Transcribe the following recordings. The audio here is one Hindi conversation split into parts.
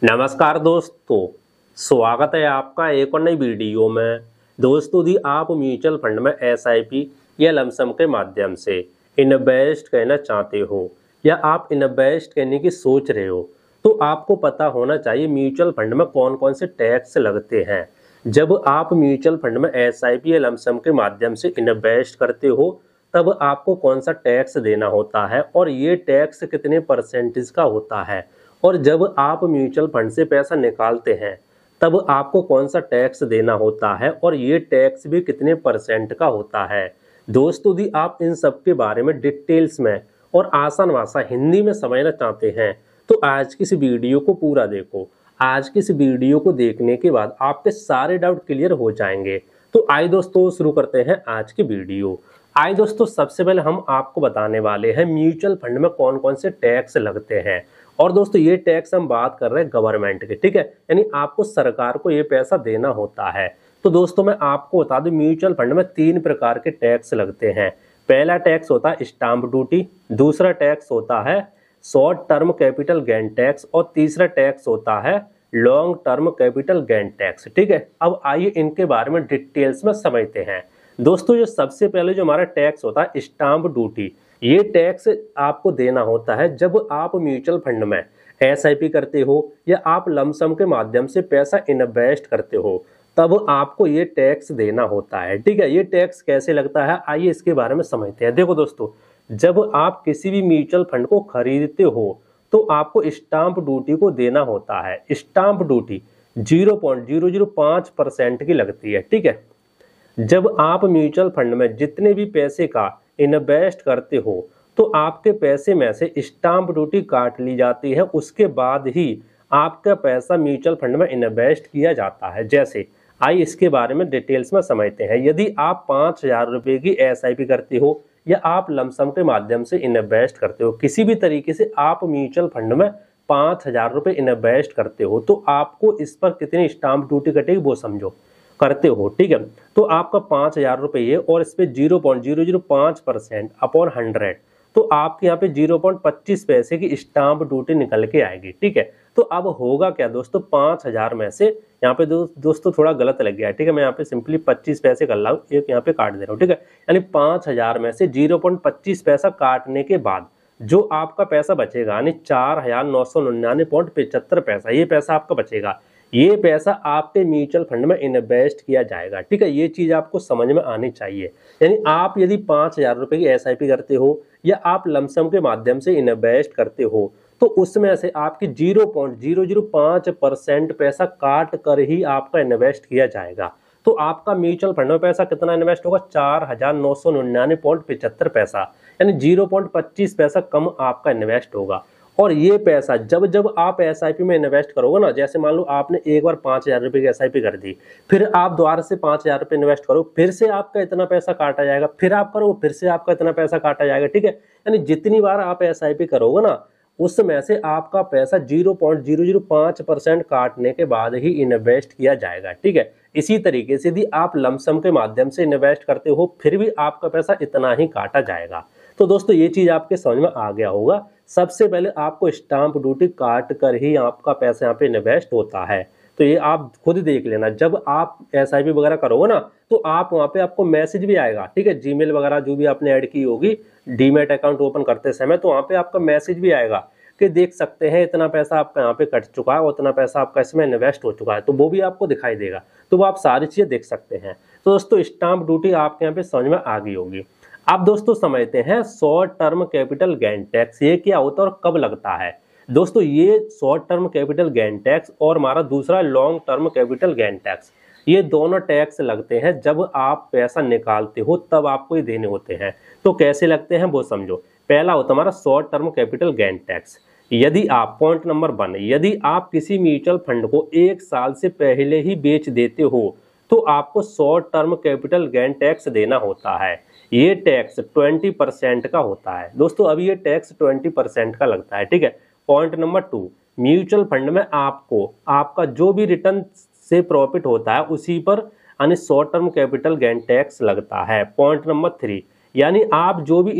नमस्कार दोस्तों, स्वागत है आपका एक और नई वीडियो में। दोस्तों यदि आप म्यूचुअल फंड में एसआईपी या लमसम के माध्यम से इन्वेस्ट करना चाहते हो या आप इन्वेस्ट करने की सोच रहे हो तो आपको पता होना चाहिए म्यूचुअल फंड में कौन कौन से टैक्स लगते हैं। जब आप म्यूचुअल फंड में एसआईपी या लमसम के माध्यम से इन्वेस्ट करते हो तब आपको कौन सा टैक्स देना होता है और ये टैक्स कितने परसेंटेज का होता है, और जब आप म्यूचुअल फंड से पैसा निकालते हैं तब आपको कौन सा टैक्स देना होता है और ये टैक्स भी कितने परसेंट का होता है। दोस्तों यदि आप इन सब के बारे में डिटेल्स में और आसान भाषा हिंदी में समझना चाहते हैं तो आज की इस वीडियो को पूरा देखो। आज की इस वीडियो को देखने के बाद आपके सारे डाउट क्लियर हो जाएंगे। तो आइए दोस्तों शुरू करते हैं आज की वीडियो। आइए दोस्तों, सबसे पहले हम आपको बताने वाले हैं म्यूचुअल फंड में कौन कौन से टैक्स लगते हैं। और दोस्तों ये टैक्स हम बात कर रहे हैं गवर्नमेंट के, ठीक है, यानी आपको सरकार को ये पैसा देना होता है। तो दोस्तों मैं आपको बता दूं म्यूचुअल फंड में 3 प्रकार के टैक्स लगते हैं। पहला टैक्स होता है स्टाम्प ड्यूटी, दूसरा टैक्स होता है short term capital gain tax और तीसरा टैक्स होता है long term capital gain tax. ठीक है, अब आइए इनके बारे में डिटेल्स में समझते हैं। दोस्तों जो सबसे पहले जो हमारा टैक्स होता है स्टाम्प ड्यूटी, ये टैक्स आपको देना होता है जब आप म्यूचुअल फंड में एसआईपी करते हो या आप लमसम के माध्यम से पैसा इन्वेस्ट करते हो तब आपको ये टैक्स देना होता है। ठीक है, ये टैक्स कैसे लगता है आइए इसके बारे में समझते हैं। देखो दोस्तों, जब आप किसी भी म्यूचुअल फंड को खरीदते हो तो आपको स्टाम्प ड्यूटी को देना होता है। स्टाम्प ड्यूटी 0.005% की लगती है। ठीक है, जब आप म्यूचुअल फंड में जितने भी पैसे का इन्वेस्ट करते हो तो आपके पैसे में से स्टाम्प ड्यूटी काट ली जाती है, उसके बाद ही आपका पैसा म्यूचुअल फंड में इन्वेस्ट किया जाता है। जैसे आइए इसके बारे में डिटेल्स में समझते हैं। यदि आप 5,000 रुपये की एसआईपी करते हो या आप लमसम के माध्यम से इन्वेस्ट करते हो, किसी भी तरीके से आप म्यूचुअल फंड में 5,000 रुपये इन्वेस्ट करते हो तो आपको इस पर कितनी स्टाम्प ड्यूटी कटेगी वो समझो करते हो। ठीक है, तो आपका 5,000 रुपये और इस पे 0.005% अपॉन 100, तो आपके यहाँ पे 0.25 पैसे की स्टाम्प ड्यूटी निकल के आएगी। ठीक है, तो अब होगा क्या दोस्तों, 5,000 में से यहाँ पे दोस्तों थोड़ा गलत लग गया है। ठीक है, मैं यहाँ पे सिंपली 25 पैसे कर रहा हूँ, एक यहाँ पे काट दे रहा हूँ। ठीक है, यानी 5,000 में से 0.25 पैसा काटने के बाद जो आपका पैसा बचेगा यानी 4,999.75 पैसा, ये पैसा आपका बचेगा। ये पैसा आपके म्यूचुअल फंड में इन्वेस्ट किया जाएगा। ठीक है, ये चीज आपको समझ में आनी चाहिए। यानी आप यदि 5,000 रुपए की एसआईपी करते हो या आप लमसम के माध्यम से इन्वेस्ट करते हो तो उसमें से आपकी 0.005% पैसा काट कर ही आपका इन्वेस्ट किया जाएगा। तो आपका म्यूचुअल फंड में पैसा कितना इन्वेस्ट होगा, 4,999.75 पैसा, यानी 0.25 पैसा कम आपका इन्वेस्ट होगा। और ये पैसा जब जब आप एसआईपी में इन्वेस्ट करोगे ना, जैसे मान लो आपने एक बार 5,000 रुपये की एसआईपी कर दी, फिर आप दोबारा से 5,000 रुपये इन्वेस्ट करो, फिर से आपका इतना पैसा काटा जाएगा, फिर आप करो फिर से आपका इतना पैसा काटा जाएगा। ठीक है, यानी जितनी बार आप एसआईपी करोगे ना उसमें से आपका पैसा 0.005% काटने के बाद ही इन्वेस्ट किया जाएगा। ठीक है, इसी तरीके से यदि आप लमसम के माध्यम से इन्वेस्ट करते हो फिर भी आपका पैसा इतना ही काटा जाएगा। तो दोस्तों ये चीज आपके समझ में आ गया होगा। सबसे पहले आपको स्टाम्प ड्यूटी काट कर ही आपका पैसा यहाँ पे इन्वेस्ट होता है, तो ये आप खुद देख लेना। जब आप एसआईपी वगैरह करोगे ना तो आप वहाँ पे आपको मैसेज भी आएगा। ठीक है, जीमेल वगैरह जो भी आपने ऐड की होगी डीमैट अकाउंट ओपन करते समय, तो वहाँ पे आपका मैसेज भी आएगा कि देख सकते हैं इतना पैसा आपका यहाँ पे कट चुका है, उतना पैसा आपका इसमें इन्वेस्ट हो चुका है, तो वो भी आपको दिखाई देगा, तो वो आप सारी चीजें देख सकते हैं। तो दोस्तों स्टाम्प ड्यूटी आपके यहाँ पे समझ में आ गई होगी। अब दोस्तों समझते हैं short term capital gain tax, ये क्या होता है और कब लगता है। दोस्तों ये short term capital gain tax और हमारा दूसरा long term capital gain tax, ये दोनों टैक्स लगते हैं जब आप पैसा निकालते हो तब आपको ये देने होते हैं। तो कैसे लगते हैं वो समझो। पहला होता है हमारा short term capital gain tax. यदि आप पॉइंट नंबर 1, यदि आप किसी म्यूचुअल फंड को 1 साल से पहले ही बेच देते हो तो आपको short term capital gain tax देना होता है। ये टैक्स 20% का होता है दोस्तों, अभी ये टैक्स 20% का लगता है। ठीक है, पॉइंट नंबर 2, म्यूचुअल फंड में आपको आपका जो भी रिटर्न से प्रॉफिट होता है उसी पर यानी short term capital gain tax लगता है। पॉइंट नंबर 3, यानी आप जो भी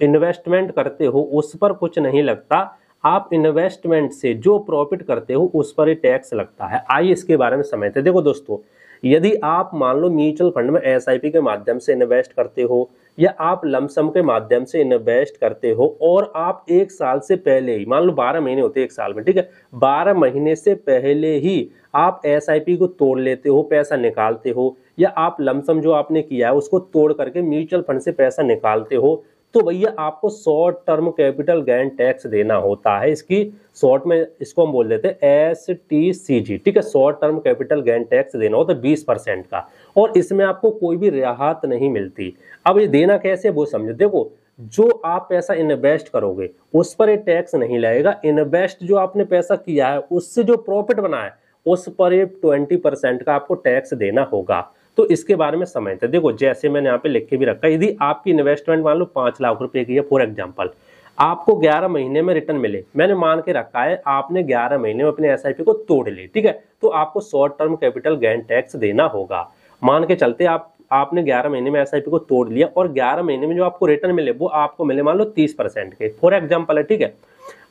इन्वेस्टमेंट करते हो उस पर कुछ नहीं लगता, आप इन्वेस्टमेंट से जो प्रॉफिट करते हो उस पर ही टैक्स लगता है। आइए इसके बारे में समझते हैं। देखो दोस्तों, यदि आप मान लो म्यूचुअल फंड में एसआईपी के माध्यम से इन्वेस्ट करते हो या आप लमसम के माध्यम से इन्वेस्ट करते हो और आप एक साल से पहले ही, मान लो 12 महीने होते हैं एक साल में, ठीक है, 12 महीने से पहले ही आप एसआईपी को तोड़ लेते हो, पैसा निकालते हो, या आप लमसम जो आपने किया है उसको तोड़ करके म्यूचुअल फंड से पैसा निकालते हो, तो भैया आपको short term capital gain tax देना होता है। इसकी शॉर्ट में इसको हम बोल देते हैं STCG, ठीक है, short term capital gain tax देना होता है 20% का, और इसमें आपको कोई भी रियायत नहीं मिलती। अब ये देना कैसे वो समझो। देखो, जो आप पैसा इन्वेस्ट करोगे उस पर ये टैक्स नहीं लगेगा। इन्वेस्ट जो आपने पैसा किया है उससे जो प्रॉफिट बना है उस पर ये 20% का आपको टैक्स देना होगा। तो इसके बारे में समझते हैं। देखो, जैसे मैंने यहाँ पे लिख के भी रखा है, यदि आपकी इन्वेस्टमेंट मान लो 5 लाख रुपए की है फॉर एग्जांपल, आपको 11 महीने में रिटर्न मिले, मैंने मान के रखा है आपने 11 महीने में अपने एसआईपी को तोड़ ली, ठीक है, तो आपको short term capital gain tax देना होगा। मान के चलते आपने 11 महीने में एसआईपी को तोड़ लिया और 11 महीने में जो आपको रिटर्न मिले वो आपको मिले मान लो 30% के, फॉर एग्जाम्पल है, ठीक है,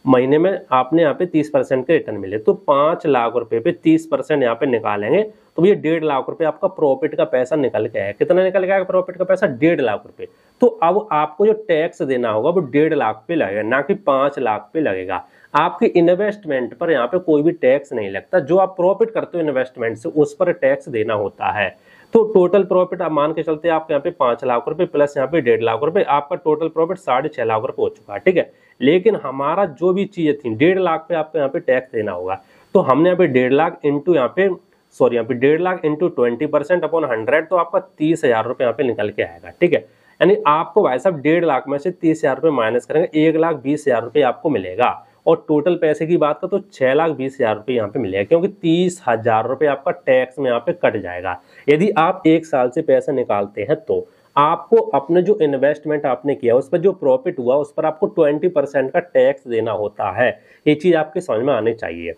महीने में आपने यहाँ पे 30% के रिटर्न मिले, तो 5 लाख रुपए पे 30% यहाँ पे निकालेंगे तो ये 1.5 लाख रुपए आपका प्रॉफिट का पैसा निकल के आया। कितना निकल गया प्रॉफिट का पैसा? 1.5 लाख रुपए। तो अब आपको जो टैक्स देना होगा वो 1.5 लाख पे लगेगा, ना कि 5 लाख पे लगेगा। आपके इन्वेस्टमेंट पर यहाँ पे कोई भी टैक्स नहीं लगता, जो आप प्रॉफिट करते हो इन्वेस्टमेंट से उस पर टैक्स देना होता है। तो टोटल प्रॉफिट आप मान के चलते आप यहाँ पे 5 लाख रुपए प्लस यहाँ पे 1.5 लाख रुपए, आपका टोटल प्रॉफिट 6.5 लाख रुपए हो चुका है, ठीक है। लेकिन हमारा जो भी चीजें थी 1.5 लाख पे आपको यहाँ पे टैक्स देना होगा, तो हमने यहाँ पे 1.5 लाख इंटू यहाँ पे 1.5 लाख इंटू 20% अपॉन 100, तो आपका 30,000 रुपए यहाँ पे निकल के आएगा, ठीक है। यानी आपको भाई साहब 1.5 लाख में से 30,000 रुपए माइनस करेंगे, 1,20,000 रुपए आपको मिलेगा। और टोटल पैसे की बात करें तो 6,20,000 रुपए यहाँ पे मिलेगा, क्योंकि 30,000 रुपए आपका टैक्स में यहाँ पे कट जाएगा। यदि आप एक साल से पैसा निकालते हैं तो आपको अपने जो इन्वेस्टमेंट आपने किया उस पर जो प्रॉफिट हुआ उस पर आपको 20% का टैक्स देना होता है। ये चीज आपके समझ में आनी चाहिए।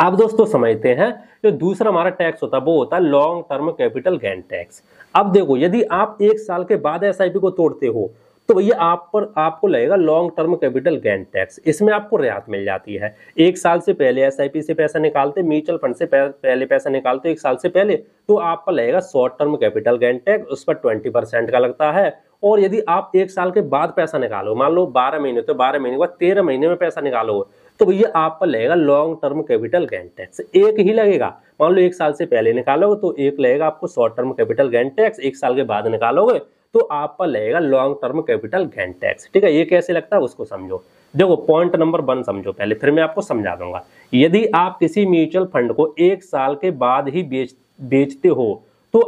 अब दोस्तों समझते हैं, जो दूसरा हमारा टैक्स होता है वो होता है long term capital gain tax. अब देखो, यदि आप एक साल के बाद एसआईपी को तोड़ते हो तो भैया आपको लगेगा long term capital gain tax. इसमें आपको रियायत मिल जाती है। एक साल से पहले एसआईपी से पैसा निकालते, म्यूचुअल फंड से पहले पैसा निकालते एक साल से पहले, तो आपका लगेगा short term capital gain tax, उस पर 20% का लगता है। और यदि आप एक साल के बाद पैसा निकालो, मान लो 12 महीने, तो 12 महीने के बाद 13 महीने में पैसा निकालोगे तो भैया आप पर लगेगा long term capital gain tax. एक ही लगेगा, मान लो एक साल से पहले निकालोगे तो एक लगेगा आपको short term capital gain tax, एक साल के बाद निकालोगे तो आप पर लगेगा long term capital gain tax, ठीक है। ये कैसे लगता है उसको समझो। देखो, पॉइंट नंबर 1 समझो पहले, फिर मैं आपको समझा दूंगा। यदि आप किसी म्यूचुअल फंड को एक साल के बाद ही बेचते हो तो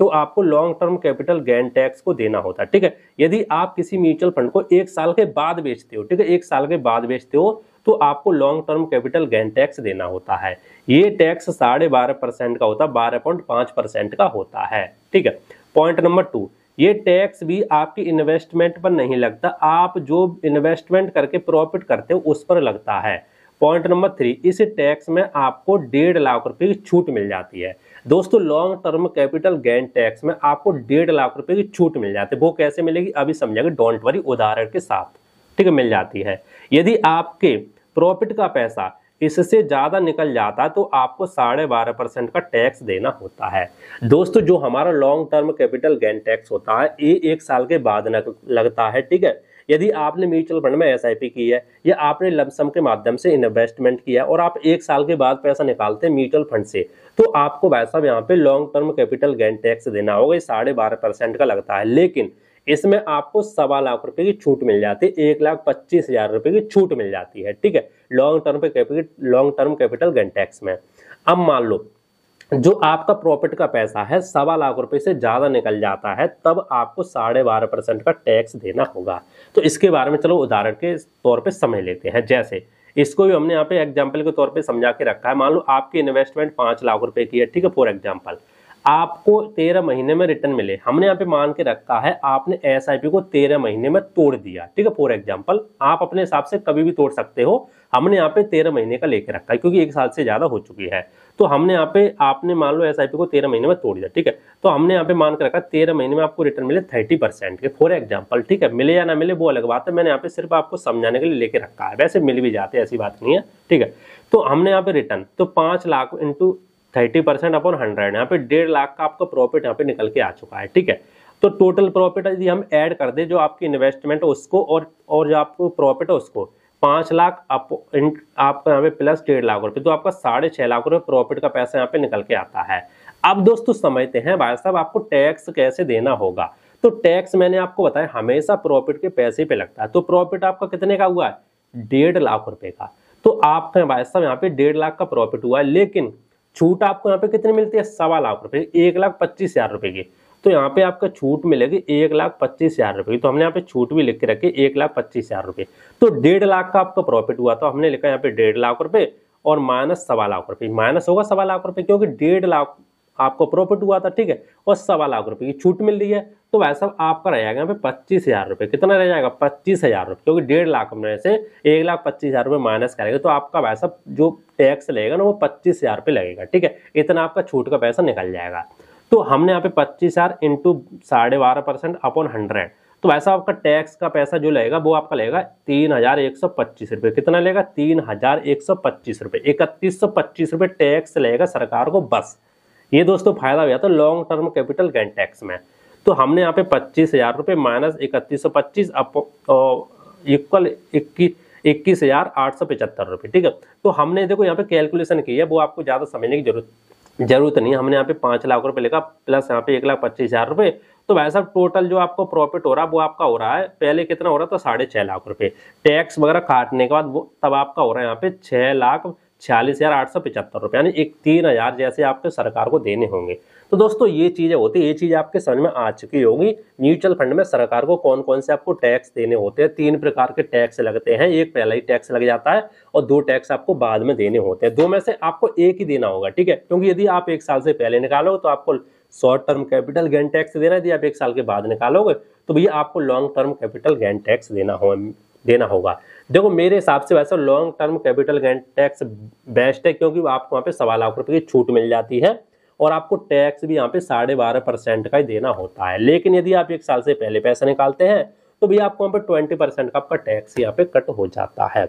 आपको long term capital gain tax को देना होता है, ठीक है। यदि आप किसी म्यूचुअल फंड को एक साल के बाद बेचते हो, ठीक है, एक साल के बाद बेचते हो तो आपको long term capital gain tax देना होता है। ये टैक्स 12.5% का होता है, 12.5% का होता है, ठीक है। पॉइंट नंबर 2, ये टैक्स भी आपकी इन्वेस्टमेंट पर नहीं लगता, आप जो इन्वेस्टमेंट करके प्रॉफिट करते हो उस पर लगता है। पॉइंट नंबर 3, इस टैक्स में आपको 1.5 लाख रुपए की छूट मिल जाती है। दोस्तों, long term capital gain tax में आपको 1.5 लाख रुपए की छूट मिल जाती है। वो कैसे मिलेगी अभी समझेंगे, डोंट वरी, उदाहरण के साथ, ठीक है, मिल जाती है। यदि आपके प्रॉफिट का पैसा इससे ज्यादा निकल जाता है तो आपको 12.5% का टैक्स देना होता है। दोस्तों, जो हमारा long term capital gain tax होता है ये एक साल के बाद लगता है, ठीक है। यदि आपने म्यूचुअल फंड में एसआईपी की है या आपने लमसम के माध्यम से इन्वेस्टमेंट किया और आप एक साल के बाद पैसा निकालते हैं म्यूचुअल फंड से, तो आपको वैसा यहाँ पे long term capital gain tax देना होगा। ये 12.5% का लगता है, लेकिन इसमें आपको 1.25 लाख रुपए की छूट मिल जाती है, 1,25,000 रुपए की छूट मिल जाती है, ठीक है, long term capital gain tax में। अब मान लो जो आपका प्रॉफिट का पैसा है 1.25 लाख रुपए से ज्यादा निकल जाता है, तब आपको 12.5% का टैक्स देना होगा। तो इसके बारे में चलो उदाहरण के तौर पे समझ लेते हैं। जैसे इसको भी हमने यहाँ पे एग्जाम्पल के तौर पे समझा के रखा है। मान लो आपकी इन्वेस्टमेंट 5 लाख रुपए की है, ठीक है, फॉर एग्जाम्पल। आपको 13 महीने में रिटर्न मिले। हमने यहाँ पे मान के रखा है आपने एसआईपी को 13 महीने में तोड़ दिया, ठीक है। फॉर एग्जांपल आप अपने हिसाब से कभी भी तोड़ सकते हो, हमने यहाँ पे 13 महीने का लेके रखा है क्योंकि 1 साल से ज्यादा हो चुकी है। तो हमने यहाँ पे, आपने मान लो एसआईपी को 13 महीने में तोड़ दिया, ठीक है। तो हमने यहाँ पे मान के रखा 13 महीने में आपको रिटर्न मिले 30% के, फॉर एग्जाम्पल, ठीक है। मिले या ना मिले वो अलग बात है, मैंने यहाँ पे सिर्फ आपको समझाने के लिए लेके रखा है, वैसे मिल भी जाते हैं, ऐसी बात नहीं है, ठीक है। तो हमने यहाँ पे रिटर्न, तो 5 लाख इंटू 30% अपॉन 100, यहाँ पे 1.5 लाख का आपका प्रॉफिट यहाँ पे निकल के आ चुका है, ठीक है। तो टोटल प्रॉफिट यदि हम ऐड कर दे जो आपकी इन्वेस्टमेंट है उसको और जो आपको प्रॉफिट है उसको, 5 लाख आपका यहाँ पे प्लस 1.5 लाख रुपए, तो आपका 6.5 लाख रुपए प्रॉफिट का पैसा यहाँ पे निकल के आता है। अब दोस्तों समझते हैं भाई साहब आपको टैक्स कैसे देना होगा। तो टैक्स मैंने आपको बताया हमेशा प्रॉफिट के पैसे पे लगता है। तो प्रॉफिट आपका कितने का हुआ है? 1.5 लाख रुपए का। तो आपका भाई साहब यहाँ पे 1.5 लाख का प्रॉफिट हुआ है, लेकिन छूट आपको यहाँ पे कितनी मिलती है? 1.25 लाख रुपए, 1,25,000 रुपए की। तो यहाँ पे आपका छूट मिलेगी 1,25,000 रुपए की। तो हमने यहाँ पे छूट भी लिख के रखी 1,25,000 रुपए। तो 1.5 लाख का आपका प्रॉफिट हुआ, तो हमने लिखा यहाँ पे 1.5 लाख रुपए और माइनस 1.25 लाख रुपए, माइनस होगा 1.25 लाख रुपए क्योंकि 1.5 लाख आपको प्रॉफिट हुआ था, ठीक है, और 1.25 लाख रुपए की छूट मिल रही है। तो वैसा आपका रह जाएगा यहाँ पे 25,000 रुपए। कितना रह जाएगा? 25,000 रुपए, क्योंकि 1.5 लाख में से 1,25,000 रुपए माइनस करेगा तो आपका वैसा जो टैक्स लगेगा ना वो 25,000 रुपए लगेगा, ठीक है। इतना आपका छूट का पैसा निकल जाएगा। तो हमने यहाँ पे 25,000 इंटू 12.5% अपॉन 100, तो वैसा आपका टैक्स का पैसा जो लगेगा वो आपका लगेगा 3,125 रुपए। कितना लगेगा? 3,125 रुपए, 3,125 रुपए टैक्स लगेगा सरकार को बस। ये दोस्तों फायदा हुआ था long term capital gain tax में। तो हमने यहाँ पे 25,000 रुपए माइनस 3,125 इक्वल 21,875 रुपए, ठीक है। तो हमने देखो यहाँ पे कैलकुलेशन की है, वो आपको ज्यादा समझने की जरूरत नहीं है। हमने यहाँ पे 5 लाख रुपए लिखा प्लस यहाँ पे 1,25,000 रुपए। तो वैसा टोटल जो आपको प्रॉफिट हो रहा है वो आपका हो रहा है, पहले कितना हो रहा था? 6.5 लाख रुपए। टैक्स वगैरह काटने के बाद वो तब आपका हो रहा है यहाँ पे 6,46,875 रुपए, यानी 3,000 जैसे आपके सरकार को देने होंगे। तो दोस्तों ये चीजें होती है, ये चीज आपके समझ में आ चुकी होगी। म्यूचुअल फंड में सरकार को कौन कौन से आपको टैक्स देने होते हैं। 3 प्रकार के टैक्स लगते हैं, एक पहला ही टैक्स लग जाता है और 2 टैक्स आपको बाद में देने होते हैं। 2 में से आपको एक ही देना होगा, ठीक है, क्योंकि यदि आप 1 साल से पहले निकालोगे तो आपको short term capital gain tax देना है, यदि आप 1 साल के बाद निकालोगे तो भैया आपको long term capital gain tax देना होगा। देखो मेरे हिसाब से वैसा long term capital gain tax best है, क्योंकि आपको वहाँ पे 1.25 लाख रुपए की छूट मिल जाती है और आपको टैक्स भी यहाँ पे 12.5% का ही देना होता है। लेकिन यदि आप 1 साल से पहले पैसा निकालते हैं तो भैया आपको वहाँ पे 20% का आपका टैक्स यहाँ पे कट हो जाता है।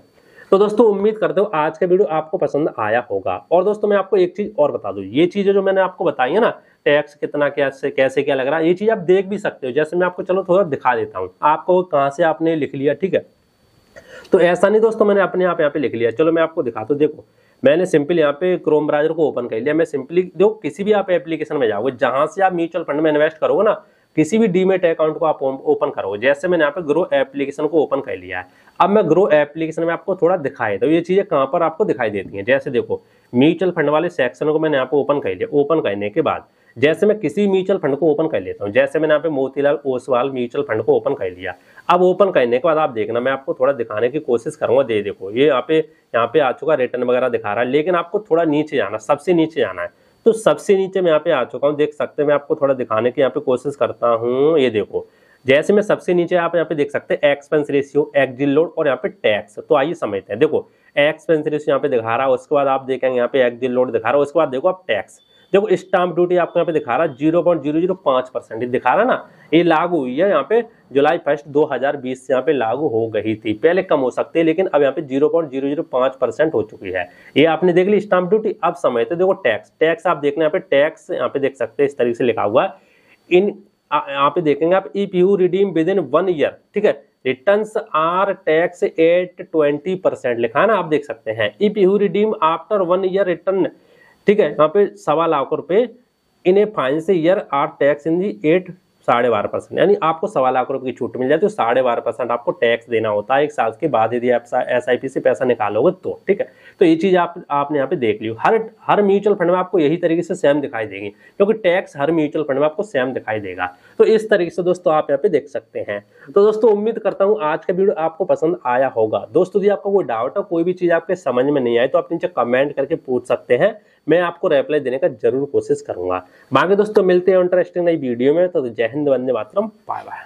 तो दोस्तों उम्मीद करते हो आज का वीडियो आपको पसंद आया होगा। और दोस्तों मैं आपको एक चीज और बता दूं, ये चीजें जो मैंने आपको बताई है ना, टैक्स कितना कैसे क्या लग रहा है, ये चीज आप देख भी सकते हो। जैसे मैं आपको चलो थोड़ा दिखा देता हूँ आपको, कहाँ से आपने लिख लिया, ठीक है। तो ऐसा नहीं दोस्तों मैंने अपने आप यहाँ पे लिख लिया, चलो मैं आपको दिखाता हूँ। देखो मैंने सिंपल यहाँ पे क्रोम ब्राउजर को ओपन कर लिया। मैं सिंपली देखो किसी भी आप एप्लीकेशन में जाओगे जहां से आप म्यूचुअल फंड में इन्वेस्ट करोगे ना, किसी भी डीमेट अकाउंट को आप ओपन करोगे। जैसे मैंने यहाँ पे ग्रो एप्लीकेशन को ओपन कर लिया है। अब मैं ग्रो एप्लीकेशन में आपको थोड़ा दिखाई दो ये चीजें कहाँ पर आपको दिखाई देती हैं। जैसे देखो म्यूचुअल फंड वाले सेक्शन को मैंने यहाँ पे ओपन कर लिया। ओपन करने के बाद जैसे मैं किसी म्यूचुअल फंड को ओपन कर लेता हूँ, जैसे मैंने यहाँ पे मोतीलाल ओसवाल म्यूचुअल फंड को ओपन कर लिया। अब ओपन करने के बाद आप देखना, मैं आपको थोड़ा दिखाने की कोशिश करूंगा। देखो ये यहाँ पे आ चुका, रिटर्न वगैरह दिखा रहा है, लेकिन आपको थोड़ा नीचे जाना, सबसे नीचे जाना है। तो सबसे नीचे मैं यहाँ पे आ चुका हूँ, देख सकते हैं। मैं आपको थोड़ा दिखाने की यहाँ पे कोशिश करता हूँ। ये देखो जैसे मैं सबसे नीचे आप यहाँ पे देख सकते हैं एक्सपेंस रेशियो, एक्जिट लोड और यहाँ पे टैक्स। तो आइए समझते हैं। देखो एक्सपेंस रेशियो यहाँ पे दिखा रहा है, उसके बाद आप देखेंगे यहाँ पे एक्जिट लोड दिखा रहा है, उसके बाद देखो आप टैक्स। देखो स्टाम्प ड्यूटी आपको यहाँ पे दिखा रहा है 0.005% दिखा रहा है ना, ये लागू हुई है यहाँ पे जुलाई 1 2020 से यहाँ पे लागू हो गई थी। पहले कम हो सकती है लेकिन अब यहाँ पे 0.005% हो चुकी है। ये आपने देख ली स्टाम्प ड्यूटी। अब समझते देखो टैक्स आप देखना, यहाँ पे टैक्स यहाँ पे देख सकते हैं इस तरीके से लिखा हुआ है। यहाँ पे देखेंगे आप if you redeem with in 1 year, ठीक है, रिटर्न्स आर टैक्स एट 20% लिखा है ना, आप देख सकते हैं। If you redeem after 1 year return, ठीक है, यहाँ पे 1.25 लाख रुपए in a financial year are tax in the 12.5%, यानी आपको 1.25 लाख रुपए की छूट मिल जाती है। 12.5% आपको टैक्स देना होता है 1 साल के बाद यदि आप SIP से पैसा निकालोगे तो, ठीक है। तो ये चीज आपने यहाँ पे देख ली। हर म्यूचुअल फंड में आपको यही तरीके से सेम दिखाई देगी, क्योंकि टैक्स हर म्यूचुअल फंड में आपको सेम दिखाई देगा। तो इस तरीके से दोस्तों आप यहाँ पे देख सकते हैं। तो दोस्तों उम्मीद करता हूँ आज का वीडियो आपको पसंद आया होगा। दोस्तों यदि आपको कोई डाउट है, कोई भी चीज आपके समझ में नहीं आए तो आप नीचे कमेंट करके पूछ सकते हैं, मैं आपको रिप्लाई देने का जरूर कोशिश करूंगा। बाकी दोस्तों मिलते हैं इंटरेस्टिंग नई वीडियो में, तो जय हिंद, वंदे मातरम, बाय बाय।